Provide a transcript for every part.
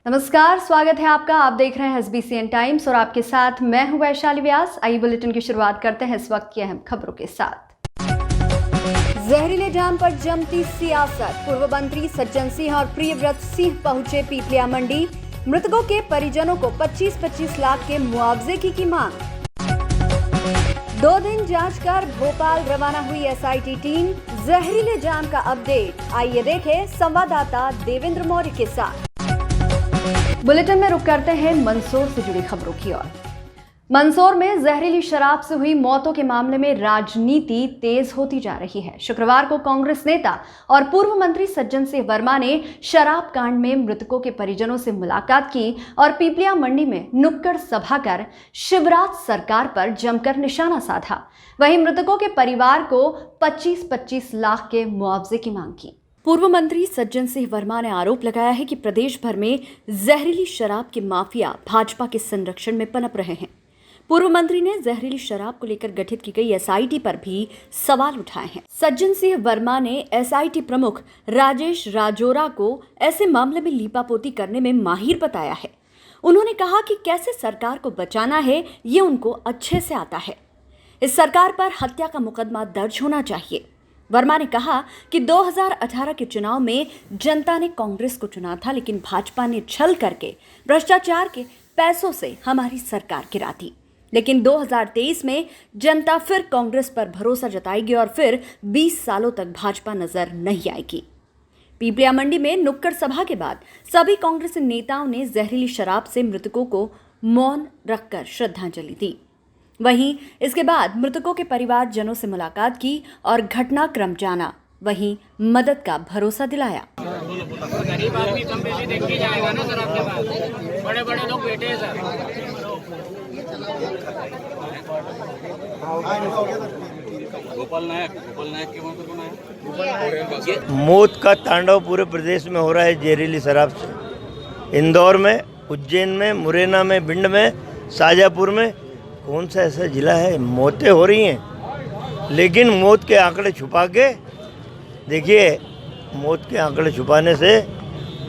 नमस्कार, स्वागत है आपका। आप देख रहे हैं SBCN टाइम्स और आपके साथ मैं हूं वैशाली व्यास। आइए बुलेटिन की शुरुआत करते हैं इस वक्त की अहम खबरों के साथ। जहरीले जाम पर जमती सियासत। पूर्व मंत्री सज्जन सिंह और प्रियव्रत सिंह पहुंचे पीपलिया मंडी। मृतकों के परिजनों को 25-25 लाख के मुआवजे की मांग। 2 दिन जांच कर भोपाल रवाना हुई SIT टीम। जहरीले जाम का अपडेट आइए देखें संवाददाता देवेंद्र मौर्य के साथ। बुलेटिन में रुक करते हैं मंदसौर से जुड़ी खबरों की ओर। मंदसौर में जहरीली शराब से हुई मौतों के मामले में राजनीति तेज होती जा रही है। शुक्रवार को कांग्रेस नेता और पूर्व मंत्री सज्जन सिंह वर्मा ने शराब कांड में मृतकों के परिजनों से मुलाकात की और पीपलिया मंडी में नुक्कड़ सभा कर शिवराज सरकार पर जमकर निशाना साधा। वहीं मृतकों के परिवार को 25-25 लाख के मुआवजे की मांग की। पूर्व मंत्री सज्जन सिंह वर्मा ने आरोप लगाया है कि प्रदेश भर में जहरीली शराब के माफिया भाजपा के संरक्षण में पनप रहे हैं। पूर्व मंत्री ने जहरीली शराब को लेकर गठित की गई SIT पर भी सवाल उठाए हैं। सज्जन सिंह वर्मा ने SIT प्रमुख राजेश राजोरा को ऐसे मामले में लीपापोती करने में माहिर बताया है। उन्होंने कहा कि कैसे सरकार को बचाना है ये उनको अच्छे से आता है। इस सरकार पर हत्या का मुकदमा दर्ज होना चाहिए। वर्मा ने कहा कि 2018 के चुनाव में जनता ने कांग्रेस को चुना था, लेकिन भाजपा ने छल करके भ्रष्टाचार के पैसों से हमारी सरकार गिरा दी। लेकिन 2023 में जनता फिर कांग्रेस पर भरोसा जताएगी और फिर 20 सालों तक भाजपा नजर नहीं आएगी। पीपलिया मंडी में नुक्कड़ सभा के बाद सभी कांग्रेस नेताओं ने जहरीली शराब से मृतकों को मौन रखकर श्रद्धांजलि दी। वहीं इसके बाद मृतकों के परिवारजनों से मुलाकात की और घटनाक्रम जाना, वहीं मदद का भरोसा दिलाया। गरीब आदमी कम बेशी देख के जाएगा ना सर, आपके पास बड़े बड़े लोग बैठे हैं सर। गोपाल नायक के वहाँ पर मौत का तांडव पूरे प्रदेश में हो रहा है जहरीली शराब से। इंदौर में, उज्जैन में, मुरैना में, भिंड में, शाजापुर में, कौन सा ऐसा जिला है मौतें हो रही हैं। लेकिन मौत के आंकड़े छुपा के देखिए, मौत के आंकड़े छुपाने से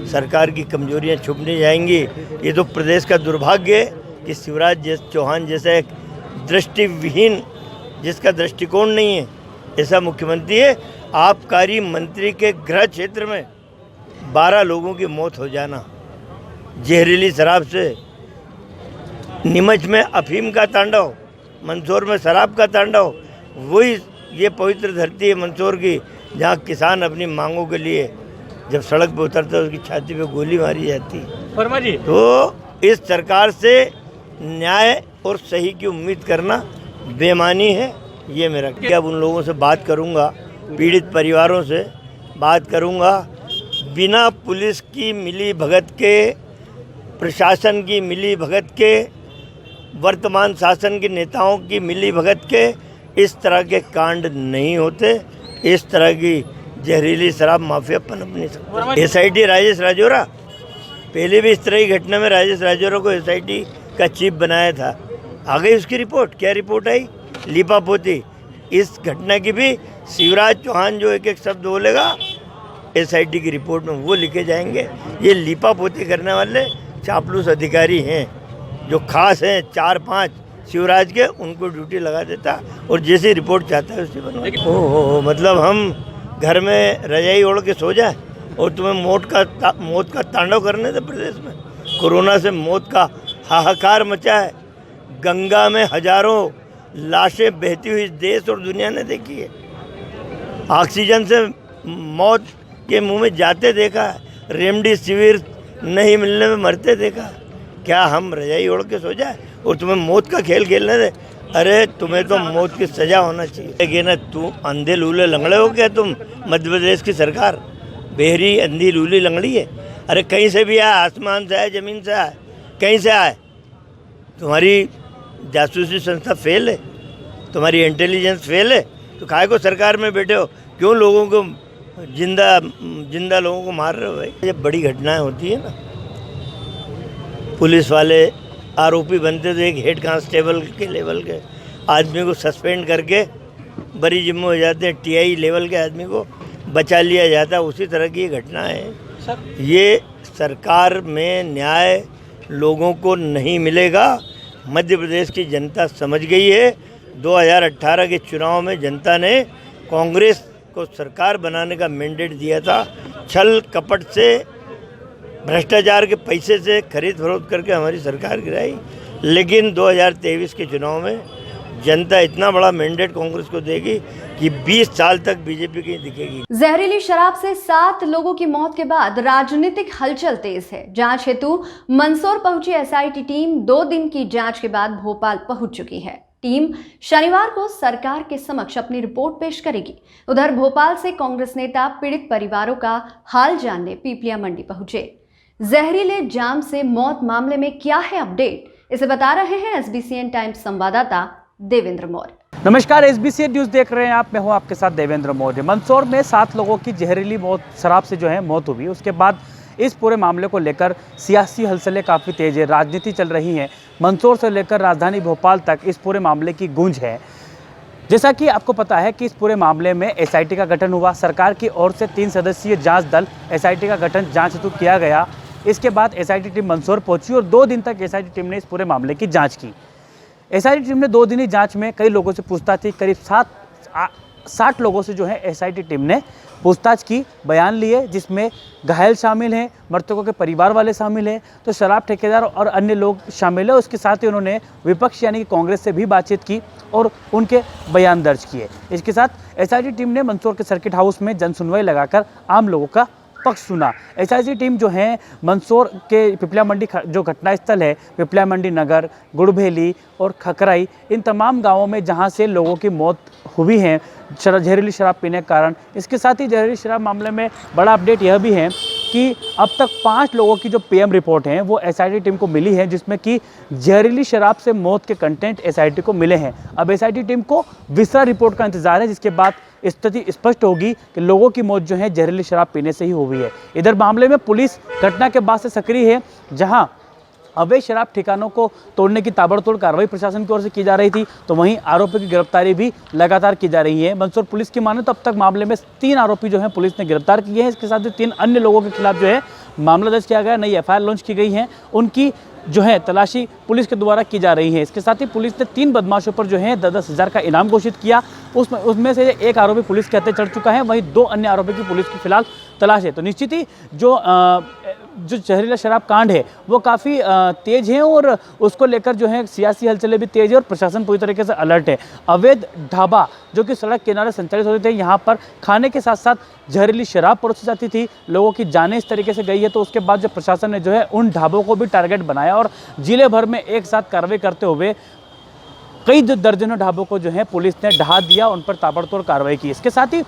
सरकार की कमजोरियां छुप नहीं जाएंगी। ये तो प्रदेश का दुर्भाग्य है कि शिवराज चौहान जैसा एक दृष्टिविहीन, जिसका दृष्टिकोण नहीं है, ऐसा मुख्यमंत्री है। आबकारी मंत्री के गृह क्षेत्र में 12 लोगों की मौत हो जाना जहरीली शराब से। नीमच में अफीम का तांडव, मंदसौर में शराब का तांडव। वही ये पवित्र धरती है मंदसौर की, जहाँ किसान अपनी मांगों के लिए जब सड़क पर उतरता है उसकी छाती पे गोली मारी जाती है। तो इस सरकार से न्याय और सही की उम्मीद करना बेईमानी है। ये मेरा क्या, उन लोगों से बात करूँगा, पीड़ित परिवारों से बात करूँगा। बिना पुलिस की मिली भगत के, प्रशासन की मिली भगत के, वर्तमान शासन के नेताओं की मिली भगत के इस तरह के कांड नहीं होते। इस तरह की जहरीली शराब माफिया पनप नहीं सकती। SIT राजेश राजोरा, पहले भी इस तरह की घटना में राजेश राजोरा को SIT का चीफ बनाया था। आ गई उसकी रिपोर्ट। क्या रिपोर्ट आई? लीपापोती। इस घटना की भी शिवराज चौहान जो एक एक शब्द बोलेगा SIT की रिपोर्ट में वो लिखे जाएंगे। ये लीपापोती करने वाले चापलूस अधिकारी हैं जो खास हैं 4-5 शिवराज के, उनको ड्यूटी लगा देता और जैसी रिपोर्ट चाहता है उसी बनवा। ओहो, मतलब हम घर में रजाई ओढ़ के सो जाए और तुम्हें मौत का तांडव करने थे प्रदेश में। कोरोना से मौत का हाहाकार मचा है। गंगा में हजारों लाशें बहती हुई देश और दुनिया ने देखी है। ऑक्सीजन से मौत के मुंह में जाते देखा है। रेमडेसिविर नहीं मिलने में मरते देखा। क्या हम रजाई ओढ़ के सो जाए और तुम्हें मौत का खेल खेलने दे? अरे तुम्हें तो मौत की सजा होना चाहिए ना। तू अंधे लूले लंगड़े हो क्या तुम? मध्य प्रदेश की सरकार बहरी अंधी लूली लंगड़ी है। अरे कहीं से भी आए, आसमान से आए, ज़मीन से आए, कहीं से आए। तुम्हारी जासूसी संस्था फेल है, तुम्हारी इंटेलिजेंस फेल है, तो काहे को सरकार में बैठे हो? क्यों लोगों को जिंदा लोगों को मार रहे हो भाई? जब बड़ी घटनाएं होती है ना, पुलिस वाले आरोपी बनते थे, एक हेड कांस्टेबल के लेवल के आदमी को सस्पेंड करके बरी जिम्मे हो जाते हैं। TI लेवल के आदमी को बचा लिया जाता, उसी तरह की ये घटना है। ये सरकार में न्याय लोगों को नहीं मिलेगा। मध्य प्रदेश की जनता समझ गई है। 2018 के चुनाव में जनता ने कांग्रेस को सरकार बनाने का मैंडेट दिया था। छल कपट से, भ्रष्टाचार के पैसे से खरीद फरोख्त करके हमारी सरकार गिराई। लेकिन 2023 के चुनाव में जनता इतना बड़ा मैंडेट कांग्रेस को देगी कि 20 साल तक बीजेपी की दिखेगी। जहरीली शराब से 7 लोगों की मौत के बाद राजनीतिक हलचल तेज है। जांच हेतु मंदसौर पहुंची एसआईटी टीम 2 दिन की जांच के बाद भोपाल पहुंच चुकी है। टीम शनिवार को सरकार के समक्ष अपनी रिपोर्ट पेश करेगी। उधर भोपाल से कांग्रेस नेता पीड़ित परिवारों का हाल जानने पीपलिया मंडी पहुंचे। जहरीले जाम से मौत मामले में क्या है अपडेट, इसे बता रहे हैं एसबीसीएन टाइम्स संवाददाता देवेंद्र मौर्य। नमस्कार, एसबीसीएन न्यूज देख रहे हैं आप। मैं हूं आपके साथ देवेंद्र मौर्य। मंदसौर में 7 लोगों की जहरीली मौत, शराब से जो है मौत हुई। उसके बाद इस पूरे मामले को लेकर सियासी हलचलें काफ़ी तेज है, राजनीति चल रही है। मंदसौर से लेकर राजधानी भोपाल तक इस पूरे मामले की गूंज है। जैसा कि आपको पता है कि इस पूरे मामले में एसआईटी का गठन हुआ। सरकार की ओर से 3 सदस्यीय जांच दल एसआईटी का गठन जांच हेतु किया गया। इसके बाद एसआईटी टीम मंदसौर पहुंची और 2 दिन तक एसआईटी टीम ने इस पूरे मामले की जाँच की। एसआईटी टीम ने 2 दिनी जांच में कई लोगों से पूछताछ की। करीब 60 लोगों से जो है एसआईटी टीम ने पूछताछ की, बयान लिए, जिसमें घायल शामिल हैं, मृतकों के परिवार वाले शामिल हैं, तो शराब ठेकेदार और अन्य लोग शामिल है। उसके साथ ही उन्होंने विपक्ष यानी कि कांग्रेस से भी बातचीत की और उनके बयान दर्ज किए। इसके साथ एसआईटी टीम ने मंदसौर के सर्किट हाउस में जन सुनवाई लगाकर आम लोगों का पक्ष सुना। एसआईटी टीम जो है मंदसौर के पिपलिया मंडी जो घटनास्थल है, पिपलिया मंडी नगर, गुड़भेली और खकराई, इन तमाम गांवों में जहां से लोगों की मौत हुई है जहरीली शराब पीने के कारण। इसके साथ ही जहरीली शराब मामले में बड़ा अपडेट यह भी है कि अब तक 5 लोगों की जो पीएम रिपोर्ट है वो एसआईटी टीम को मिली है, जिसमें कि जहरीली शराब से मौत के कंटेंट एसआईटी को मिले हैं। अब एसआईटी टीम को विस्तार रिपोर्ट का इंतजार है, जिसके बाद स्थिति स्पष्ट होगी कि लोगों की मौत जो है जहरीली शराब पीने से ही हुई है। इधर मामले में पुलिस घटना के बाद से सक्रिय है। जहां अवैध शराब ठिकानों को तोड़ने की ताबड़तोड़ कार्रवाई प्रशासन की ओर से की जा रही थी, तो वहीं आरोपियों की गिरफ्तारी भी लगातार की जा रही है। मंदसौर पुलिस की माने तो अब तक मामले में 3 आरोपी जो हैं पुलिस ने गिरफ्तार किए हैं। इसके साथ ही 3 अन्य लोगों के खिलाफ जो है मामला दर्ज किया गया, नई एफआईआर लॉन्च की गई है। उनकी जो है तलाशी पुलिस के द्वारा की जा रही है। इसके साथ ही पुलिस ने 3 बदमाशों पर जो है 10-10 हज़ार का इनाम घोषित किया। उसमें से एक आरोपी पुलिस के हत्थे चढ़ चुका है, वहीं 2 अन्य आरोपी की पुलिस की फिलहाल तलाश है। तो निश्चित ही जो जहरीला शराब कांड है वो काफ़ी तेज है और उसको लेकर जो है सियासी हलचलें भी तेज है और प्रशासन पूरी तरीके से अलर्ट है। अवैध ढाबा जो कि सड़क किनारे संचालित होते थे, यहाँ पर खाने के साथ साथ जहरीली शराब परोसी जाती थी। लोगों की जानें इस तरीके से गई है, तो उसके बाद जो प्रशासन ने जो है उन ढाबों को भी टारगेट बनाया और जिले भर में एक साथ कार्रवाई करते हुए कई दर्जनों ढाबों को जो है पुलिस ने ढहा दिया, उन पर ताबड़तोड़ कार्रवाई की। इसके साथ ही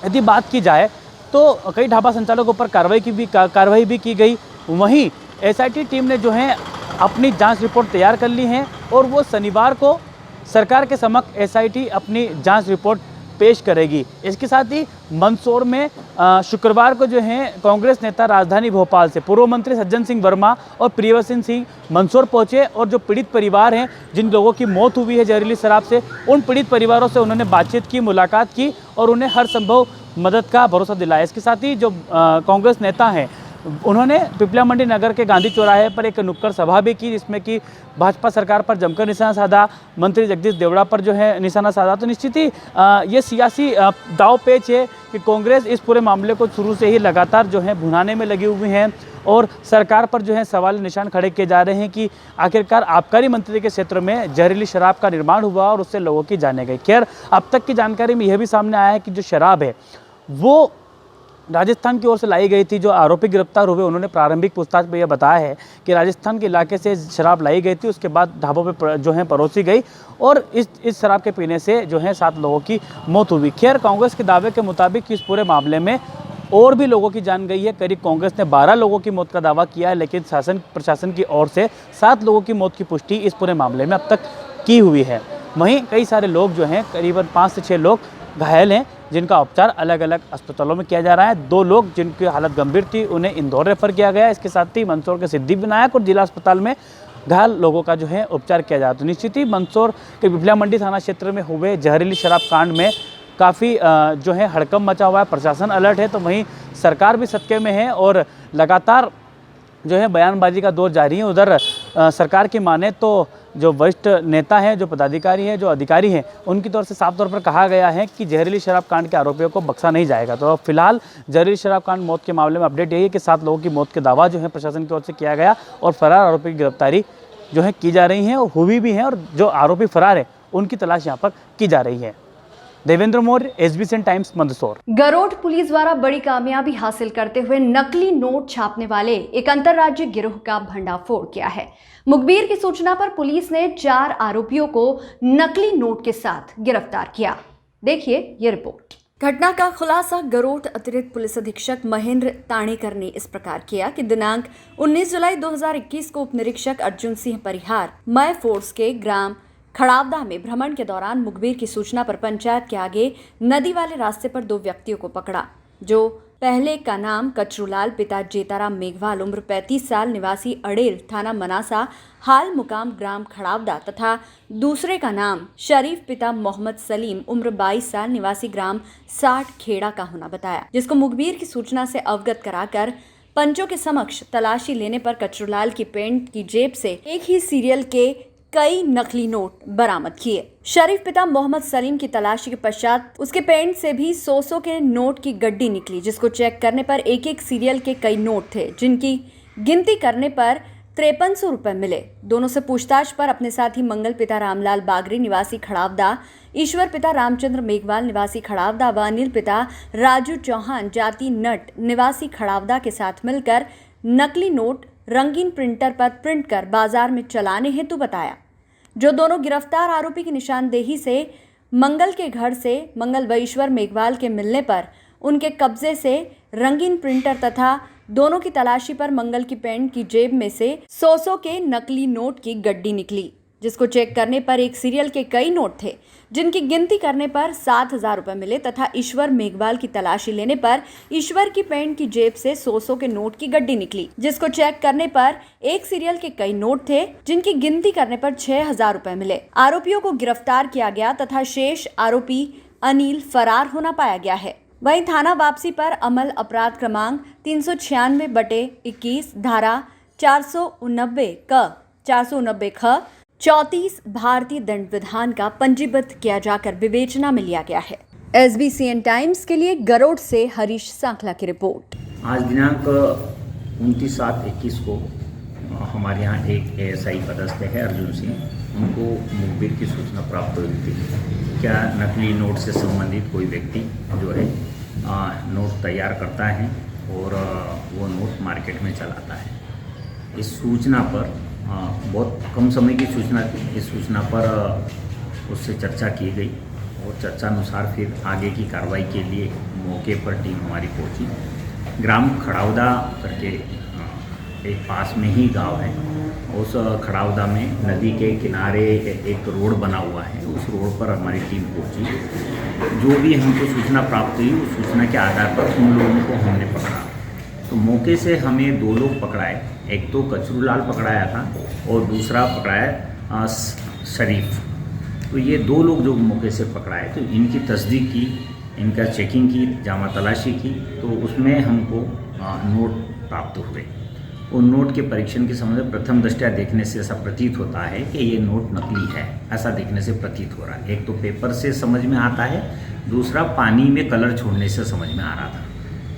यदि बात की जाए तो कई ढाबा संचालकों पर कार्रवाई भी की गई। वहीं एसआईटी टीम ने जो है अपनी जांच रिपोर्ट तैयार कर ली है और वो शनिवार को सरकार के समक्ष एसआईटी अपनी जांच रिपोर्ट पेश करेगी। इसके साथ ही मंदसौर में शुक्रवार को जो है कांग्रेस नेता राजधानी भोपाल से पूर्व मंत्री सज्जन सिंह वर्मा और प्रियवसन सिंह मंदसौर पहुंचे और जो पीड़ित परिवार हैं, जिन लोगों की मौत हुई है जहरीली शराब से, उन पीड़ित परिवारों से उन्होंने बातचीत की, मुलाकात की और उन्हें हर संभव मदद का भरोसा दिलाया। इसके साथ ही जो कांग्रेस नेता हैं उन्होंने पिपलिया मंडी नगर के गांधी चौराहे पर एक नुक्कड़ सभा भी की, जिसमें कि भाजपा सरकार पर जमकर निशाना साधा, मंत्री जगदीश देवड़ा पर जो है निशाना साधा। तो निश्चित ही ये सियासी दाव पेच है कि कांग्रेस इस पूरे मामले को शुरू से ही लगातार जो है भुनाने में लगी हुई है और सरकार पर जो है सवाल निशान खड़े किए जा रहे हैं कि आखिरकार आबकारी मंत्री के क्षेत्र में जहरीली शराब का निर्माण हुआ और उससे लोगों की जाने गई। खैर, अब तक की जानकारी में यह भी सामने आया है कि जो शराब है वो राजस्थान की ओर से लाई गई थी। जो आरोपी गिरफ्तार हुए उन्होंने प्रारंभिक पूछताछ में यह बताया है कि राजस्थान के इलाके से शराब लाई गई थी, उसके बाद ढाबों पे जो है परोसी गई और इस शराब के पीने से जो है 7 लोगों की मौत हुई। खैर, कांग्रेस के दावे के मुताबिक इस पूरे मामले में और भी लोगों की जान गई है। करीब कांग्रेस ने 12 लोगों की मौत का दावा किया है, लेकिन प्रशासन की ओर से 7 लोगों की मौत की पुष्टि इस पूरे मामले में अब तक की हुई है। वहीं कई सारे लोग जो हैं, करीबन 5 से 6 लोग घायल हैं, जिनका उपचार अलग अलग अस्पतालों में किया जा रहा है। 2 लोग जिनकी हालत गंभीर थी उन्हें इंदौर रेफर किया गया। इसके साथ ही मंदसौर के सिद्धिविनायक और जिला अस्पताल में घायल लोगों का जो है उपचार किया जाता है। तो निश्चित ही मंदसौर के पिपलिया मंडी थाना क्षेत्र में हुए जहरीली शराब कांड में काफ़ी जो है हड़कंप मचा हुआ है, प्रशासन अलर्ट है, तो वहीं सरकार भी सदके में है और लगातार जो है बयानबाजी का दौर जारी है। उधर सरकार की माने तो जो वरिष्ठ नेता हैं, जो पदाधिकारी हैं, जो अधिकारी हैं, उनकी तरफ से साफ तौर पर कहा गया है कि जहरीली शराब कांड के आरोपियों को बख्शा नहीं जाएगा। तो फिलहाल जहरीली शराब कांड मौत के मामले में अपडेट यही है कि 7 लोगों की मौत के दावा जो है प्रशासन की ओर से किया गया और फरार आरोपी की गिरफ्तारी जो है की जा रही है और हुई भी है, और जो आरोपी फरार है उनकी तलाश यहाँ पर की जा रही है। Devendra Maurya, SBC times, Mandsaur. Garod police द्वारा बड़ी कामयाबी हासिल करते हुए नकली नोट छापने वाले एक अंतर्राज्यीय गिरोह का भंडाफोड़ किया है। मुखबिर की सूचना पर पुलिस ने 4 आरोपियों को नकली नोट के साथ गिरफ्तार किया। देखिए ये रिपोर्ट। घटना का खुलासा गरोड अतिरिक्त पुलिस अधीक्षक महेंद्र ताणेकर ने इस प्रकार किया कि दिनांक 19 जुलाई 2021 को उप निरीक्षक अर्जुन सिंह परिहार मय फोर्स के ग्राम खड़ावदा में भ्रमण के दौरान मुखबिर की सूचना पर पंचायत के आगे नदी वाले रास्ते पर 2 व्यक्तियों को पकड़ा, जो पहले का नाम कचरूलाल पिता जेताराम मेघवाल उम्र 35 साल निवासी अड़ेल थाना मनासा हाल मुकाम ग्राम खड़ावदा तथा दूसरे का नाम शरीफ पिता मोहम्मद सलीम उम्र 22 साल निवासी ग्राम 60 खेड़ा का होना बताया, जिसको मुखबिर की सूचना से अवगत कराकर पंचों के समक्ष तलाशी लेने पर कचरूलाल की पेंट की जेब से एक ही सीरियल के कई नकली नोट बरामद किए। शरीफ पिता मोहम्मद सलीम की तलाशी के पश्चात उसके पेंट से भी 100 के नोट की गड्डी निकली, जिसको चेक करने पर एक सीरियल के कई नोट थे, जिनकी गिनती करने पर 5300 रुपए मिले। दोनों से पूछताछ पर अपने साथी मंगल पिता रामलाल बागरी निवासी खड़ावदा, ईश्वर पिता रामचंद्र मेघवाल निवासी खड़ावदा व अनिल पिता राजू चौहान जाति नट निवासी खड़ावदा के साथ मिलकर नकली नोट रंगीन प्रिंटर पर प्रिंट कर बाजार में चलाने हेतु बताया। जो दोनों गिरफ्तार आरोपी की निशानदेही से मंगल के घर से मंगल व ईश्वर मेघवाल के मिलने पर उनके कब्जे से रंगीन प्रिंटर तथा दोनों की तलाशी पर मंगल की पैंट की जेब में से 100 के नकली नोट की गड्डी निकली, जिसको चेक करने पर एक सीरियल के कई नोट थे, जिनकी गिनती करने पर 7000 रुपए मिले तथा ईश्वर मेघवाल की तलाशी लेने पर ईश्वर की पैंट की जेब से 100 के नोट की गड्डी निकली, जिसको चेक करने पर एक सीरियल के कई नोट थे, जिनकी गिनती करने पर 6000 रुपए मिले। आरोपियों को गिरफ्तार किया गया तथा शेष आरोपी अनिल फरार होना पाया गया है। वहीं थाना वापसी पर अमल अपराध क्रमांक 396/21 धारा 489 क 489 ख 34 भारतीय दंड विधान का पंजीबद्ध किया जाकर विवेचना में लिया गया है। एसबीसी टाइम्स के लिए गरोड से हरीश सांखला की रिपोर्ट। आज दिनांक 29/7/21 को हमारे यहाँ एक एएसआई पदस्थ है अर्जुन सिंह, उनको मुखबिर की सूचना प्राप्त हुई थी क्या नकली नोट से संबंधित कोई व्यक्ति जो है नोट तैयार करता है और वो नोट मार्केट में चलाता है। इस सूचना पर बहुत कम समय की सूचना थी। इस सूचना पर उससे चर्चा की गई और चर्चा अनुसार फिर आगे की कार्रवाई के लिए मौके पर टीम हमारी पहुंची। ग्राम खड़ावदा करके एक पास में ही गांव है, उस खड़ावदा में नदी के किनारे एक रोड बना हुआ है, उस रोड पर हमारी टीम पहुंची। जो भी हमको सूचना प्राप्त हुई उस सूचना के आधार पर उन लोगों को हमने पकड़ा। तो मौके से हमें 2 लोग पकड़ाए, एक तो कचरूलाल पकड़ाया था और दूसरा पकड़ाया शरीफ। तो ये 2 लोग जो मौके से पकड़ाए, तो इनकी तस्दीक की, इनका चेकिंग की, जामा तलाशी की, तो उसमें हमको नोट प्राप्त हुए। उन नोट के परीक्षण के संबंध में प्रथम दृष्टया देखने से ऐसा प्रतीत होता है कि ये नोट नकली है, ऐसा देखने से प्रतीत हो रहा है। एक तो पेपर से समझ में आता है, दूसरा पानी में कलर छोड़ने से समझ में आ रहा था।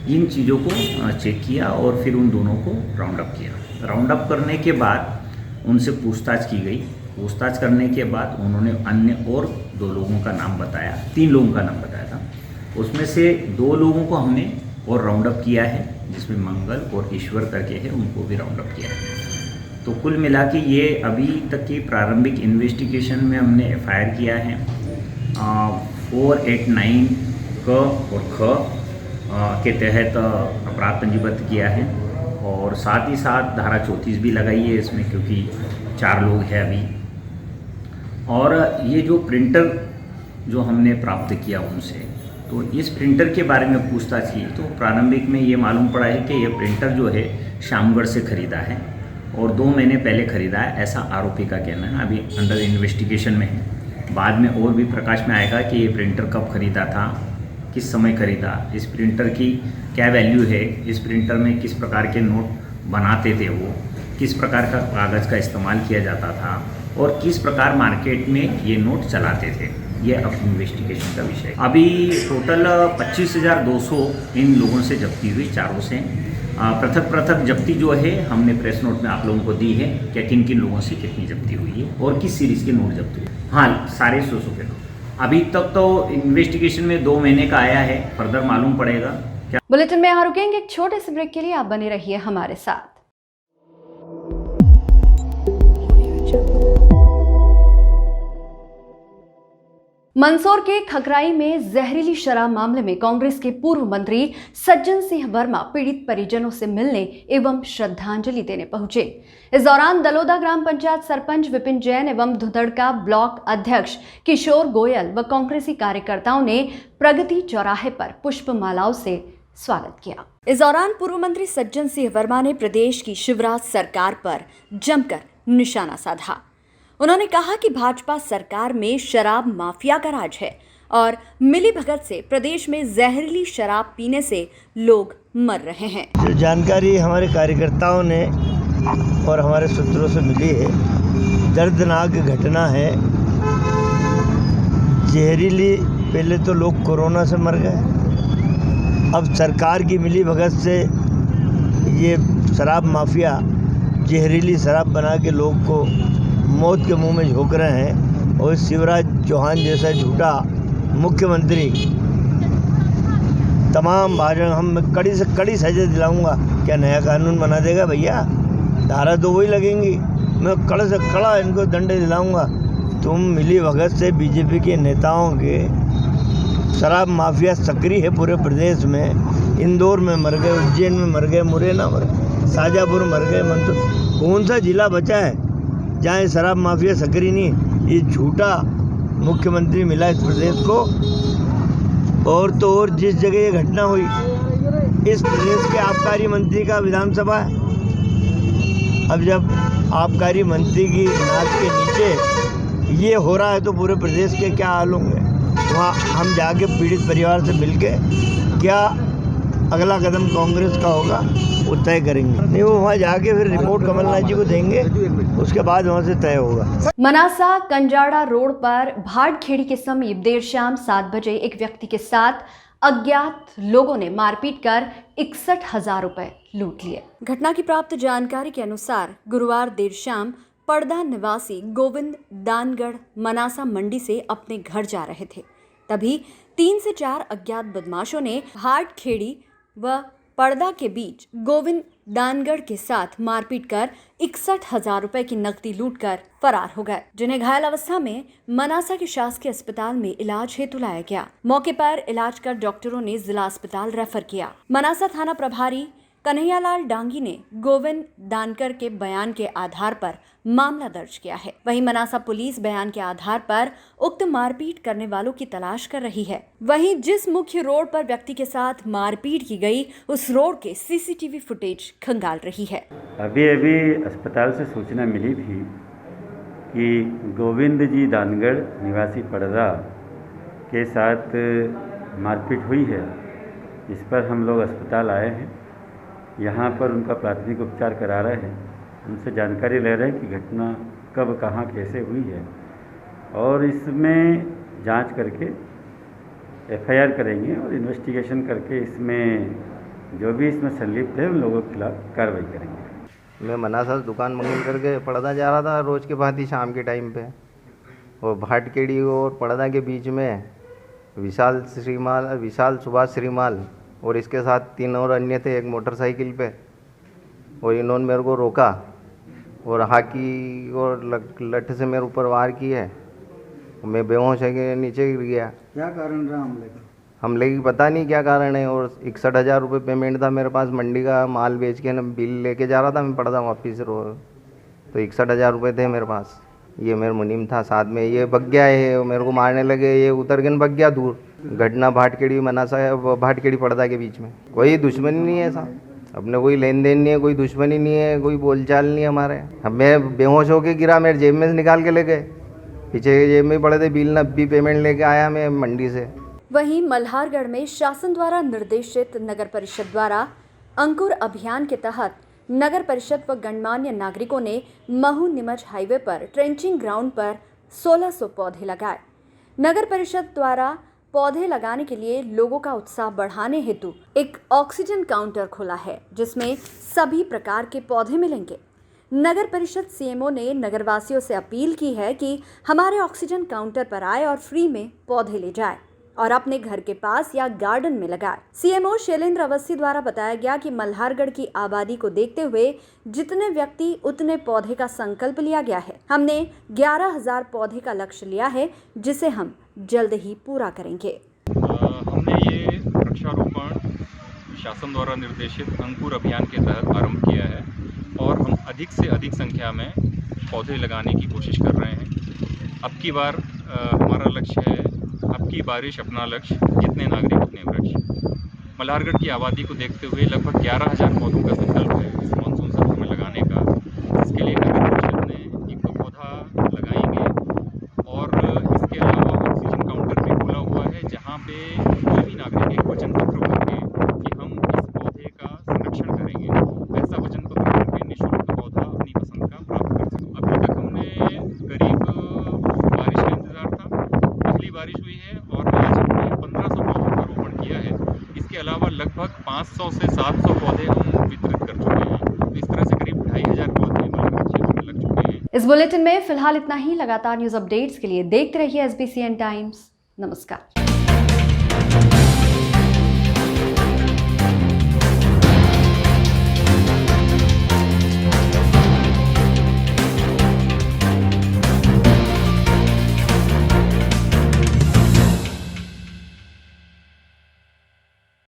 इन चीज़ों को चेक किया और फिर उन दोनों को राउंड अप किया। राउंड अप करने के बाद उनसे पूछताछ की गई। पूछताछ करने के बाद उन्होंने अन्य और 2 लोगों का नाम बताया, 3 लोगों का नाम बताया था। उसमें से 2 लोगों को हमने और राउंड अप किया है, जिसमें मंगल और ईश्वर करके है, उनको भी राउंड अप किया है। तो कुल मिला के ये अभी तक की प्रारंभिक इन्वेस्टिगेशन में हमने एफआईआर किया है 489 क और ख के तहत अपराध पंजीबद्ध किया है और साथ ही साथ धारा 34 भी लगाई है इसमें, क्योंकि 4 लोग हैं अभी। और ये जो प्रिंटर जो हमने प्राप्त किया उनसे, तो इस प्रिंटर के बारे में पूछताछ की तो प्रारंभिक में ये मालूम पड़ा है कि ये प्रिंटर जो है शामगढ़ से ख़रीदा है और 2 महीने पहले ख़रीदा है, ऐसा आरोपी का कहना है। अभी अंडर इन्वेस्टिगेशन में है। बाद में और भी प्रकाश में आएगा कि ये प्रिंटर कब खरीदा था, किस समय खरीदा, इस प्रिंटर की क्या वैल्यू है, इस प्रिंटर में किस प्रकार के नोट बनाते थे वो, किस प्रकार का कागज़ का इस्तेमाल किया जाता था और किस प्रकार मार्केट में ये नोट चलाते थे। ये अब इन्वेस्टिगेशन का विषय है। अभी टोटल 25,200 इन लोगों से जब्ती हुई, चारों से। पृथक पृथक जब्ती जो है हमने प्रेस नोट में आप लोगों को दी है, क्या किन किन लोगों से कितनी जब्ती हुई है और किस सीरीज़ के नोट जब्त हुए। हाँ, सारे 100 के नोट। अभी तक तो इन्वेस्टिगेशन में 2 महीने का आया है, फर्दर मालूम पड़ेगा क्या। बुलेटिन में यहाँ रुकेंगे एक छोटे से ब्रेक के लिए, आप बने रहिए हमारे साथ। मंदसौर के खकराई में जहरीली शराब मामले में कांग्रेस के पूर्व मंत्री सज्जन सिंह वर्मा पीड़ित परिजनों से मिलने एवं श्रद्धांजलि देने पहुंचे। इस दौरान दलोदा ग्राम पंचायत सरपंच विपिन जैन एवं धुधड़का ब्लॉक अध्यक्ष किशोर गोयल व कांग्रेसी कार्यकर्ताओं ने प्रगति चौराहे पर पुष्प मालाओं से स्वागत किया। इस दौरान पूर्व मंत्री सज्जन सिंह वर्मा ने प्रदेश की शिवराज सरकार पर जमकर निशाना साधा। उन्होंने कहा कि भाजपा सरकार में शराब माफिया का राज है और मिलीभगत से प्रदेश में जहरीली शराब पीने से लोग मर रहे हैं। जो जानकारी हमारे कार्यकर्ताओं ने और हमारे सूत्रों से मिली है, दर्दनाक घटना है। जहरीली, पहले तो लोग कोरोना से मर गए, अब सरकार की मिलीभगत से ये शराब माफिया जहरीली शराब बना के लोग को मौत के मुंह में झोंक रहे हैं। और शिवराज चौहान जैसा झूठा मुख्यमंत्री, तमाम भाजपा, हम कड़ी से कड़ी सजा दिलाऊंगा। क्या नया कानून बना देगा भैया? धारा तो वही लगेंगी, मैं कड़े से कड़ा इनको दंडे दिलाऊंगा। तुम मिली भगत से बीजेपी के नेताओं के, शराब माफिया सक्रिय है पूरे प्रदेश में। इंदौर में मर गए, उज्जैन में मर गए, मुरैना मर गए, शाजापुर मर गए, मंदसौर। कौन सा जिला बचा है जहाँ शराब माफिया सक्रिय नहीं? ये झूठा मुख्यमंत्री मिला इस प्रदेश को। और तो और जिस जगह ये घटना हुई, इस प्रदेश के आबकारी मंत्री का विधानसभा है। अब जब आबकारी मंत्री की नाक के नीचे ये हो रहा है तो पूरे प्रदेश के क्या हाल होंगे? वहाँ हम जाके पीड़ित परिवार से मिलके क्या अगला कदम कांग्रेस का होगा वो तय करेंगे। नहीं, वो वहाँ जाके फिर रिपोर्ट कमलनाथ जी को देंगे, उसके बाद वहाँ से तय होगा। मनासा कंजाड़ा रोड पर भाटखेड़ी के समीप देर शाम 7 बजे एक व्यक्ति के साथ अज्ञात लोगों ने मारपीट कर 61,000 रुपए लूट लिए। घटना की प्राप्त जानकारी के अनुसार गुरुवार देर शाम पड़दा निवासी गोविंद दानगढ़ मनासा मंडी से अपने घर जा रहे थे। तभी 3 से 4 अज्ञात बदमाशों ने भाटखेड़ी व पड़दा के बीच गोविंद दानगढ़ के साथ मारपीट कर 61,000 रुपए की नकदी लूटकर फरार हो गए, जिन्हें घायल अवस्था में मनासा के शासकीय अस्पताल में इलाज हेतु लाया गया। मौके पर इलाज कर डॉक्टरों ने जिला अस्पताल रेफर किया। मनासा थाना प्रभारी कन्हैयालाल डांगी ने गोविंद दानकर के बयान के आधार पर मामला दर्ज किया है। वहीं मनासा पुलिस बयान के आधार पर उक्त मारपीट करने वालों की तलाश कर रही है। वहीं जिस मुख्य रोड पर व्यक्ति के साथ मारपीट की गई, उस रोड के सीसीटीवी फुटेज खंगाल रही है। अभी अस्पताल से सूचना मिली थी कि गोविंद जी दानगढ़ निवासी पड़दा के साथ मारपीट हुई है। इस पर हम लोग अस्पताल आए हैं, यहाँ पर उनका प्राथमिक उपचार करा रहे हैं। उनसे जानकारी ले रहे हैं कि घटना कब, कहाँ, कैसे हुई है और इसमें जांच करके एफआईआर करेंगे और इन्वेस्टिगेशन करके इसमें जो भी इसमें संलिप्त है उन लोगों के खिलाफ कार्रवाई करेंगे। मैं मनासा से दुकान मंगल करके पड़दा जा रहा था रोज़ के भांति शाम के टाइम पे, और भाटखेड़ी और पड़दा के बीच में विशाल सुभाष श्रीमाल और इसके साथ 3 और अन्य थे एक मोटरसाइकिल पे, और इन्होंने मेरे को रोका और हाकी और लठ से मेरे ऊपर वार की है। मैं बेहोश है नीचे गिर गया। क्या कारण रहा हमले का? हमले की पता नहीं क्या कारण है। और 61,000 रुपये पेमेंट था मेरे पास, मंडी का माल बेच के ना बिल लेके जा रहा था मैं पड़दा वापिस रोज, तो 61,000 रुपये थे मेरे पास। ये मेरा मुनीम था साथ में, ये भग गया है, मेरे को मारने लगे, ये उतर के भग गया दूर। घटना भाटखेड़ी मनासा है, भाटखेड़ी पड़दा के बीच में। कोई दुश्मनी नहीं है साहब, अपने कोई लेन देन नहीं है, कोई दुश्मनी नहीं है, कोई बोलचाल नहीं है हमारे। अब मैं बेहोश होके गिरा, मेरे जेब में से निकाल के ले गए पीछे जेब में पड़े थे बिल, नब्बी पेमेंट लेके आया मैं मंडी से। वहीं मल्हारगढ़ में शासन द्वारा निर्देशित नगर परिषद द्वारा अंकुर अभियान के तहत नगर परिषद व गणमान्य नागरिकों ने महू नीमच हाईवे पर ट्रेंचिंग ग्राउंड पर 1600 पौधे लगाए। नगर परिषद द्वारा पौधे लगाने के लिए लोगों का उत्साह बढ़ाने हेतु एक ऑक्सीजन काउंटर खोला है, जिसमें सभी प्रकार के पौधे मिलेंगे। नगर परिषद सीएमओ ने नगरवासियों से अपील की है कि हमारे ऑक्सीजन काउंटर पर आए और फ्री में पौधे ले जाए और अपने घर के पास या गार्डन में लगाए। सीएमओ शैलेंद्र अवस्थी द्वारा बताया गया कि मल्हारगढ़ की आबादी को देखते हुए जितने व्यक्ति उतने पौधे का संकल्प लिया गया है। हमने 11,000 पौधे का लक्ष्य लिया है, जिसे हम जल्द ही पूरा करेंगे। हमने ये वृक्षारोपण शासन द्वारा निर्देशित अंकुर अभियान के तहत आरंभ किया है और हम अधिक से अधिक संख्या में पौधे लगाने की कोशिश कर रहे हैं। अब की बार हमारा लक्ष्य है, अब की बारिश अपना लक्ष्य, जितने नागरिक उतने वृक्ष। मल्हारगढ़ की आबादी को देखते हुए लगभग 11,000 पौधों का संकल्प है इस मानसून सत्र में लगाने का। इसके लिए नगर परिषद ने एक पौधा लगाएंगे और इसके अलावा ऑक्सीजन काउंटर भी खोला हुआ है, जहाँ पे कोई भी नागरिक एक वचन पत्र भर के कि हम इस पौधे का संरक्षण करेंगे, ऐसा वचन पत्र भर के निःशुल्क पौधा अपनी पसंद का प्राप्त कर सकें। अभी तक हमने करीब बारिश का इंतजार था, पहली बारिश हुई है और आज हमने 1500 पौधों का रोपण किया है। इसके अलावा लगभग 500 से 700 पौधे हम वितरित कर चुके हैं। तो इस तरह से करीब 2,500 पौधे मल्हारगढ़ क्षेत्र में लग चुके हैं। इस बुलेटिन में फिलहाल इतना ही। लगातार न्यूज अपडेट्स के लिए देखते रहिए SBCN टाइम्स। नमस्कार।